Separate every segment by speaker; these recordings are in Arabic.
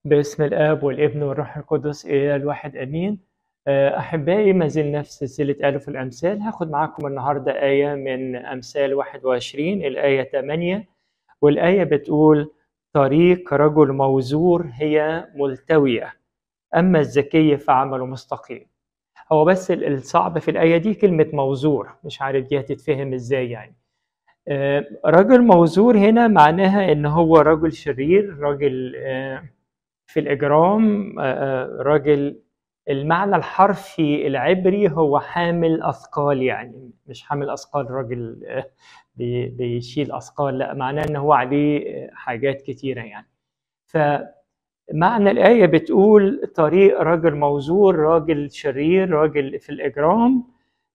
Speaker 1: باسم الآب والابن والروح القدس إله الواحد آمين. أحبائي، ما زلنا في سلسلة آلف الأمثال. هاخد معاكم النهاردة آية من أمثال 21 الآية 8، والآية بتقول: طريق رجل موزور هي ملتوية، أما الذكي فعمله مستقيم. هو بس الصعب في الآية دي كلمة موزور، مش عارف دي هتتفهم إزاي يعني. رجل موزور هنا معناها إن هو رجل شرير، رجل في الإجرام، راجل. المعنى الحرفي العبري هو حامل أثقال، يعني مش حامل أثقال راجل بيشيل أثقال، لا، معناه إن هو عليه حاجات كتيرة يعني. فمعنى الآية بتقول طريق راجل موزور، راجل شرير، راجل في الإجرام،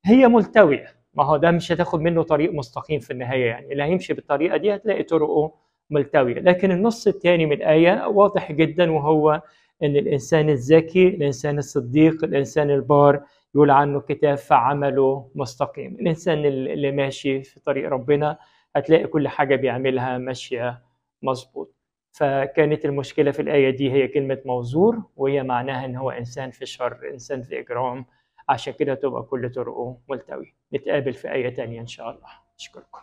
Speaker 1: هي ملتوية. ما هو ده مش هتاخد منه طريق مستقيم في النهاية، يعني اللي هيمشي بالطريقة دي هتلاقي طرقه ملتوية. لكن النص الثاني من الآية واضح جدا، وهو أن الإنسان الذكي، الإنسان الصديق، الإنسان البار يقول عنه كتاب فعمله مستقيم. الإنسان اللي ماشي في طريق ربنا هتلاقي كل حاجة بيعملها ماشية مظبوط. فكانت المشكلة في الآية دي هي كلمة موزور، وهي معناها أن هو إنسان في شر، إنسان في إجرام، عشان كده تبقى كل طرقه ملتوي. نتقابل في آية تانية إن شاء الله. أشكركم.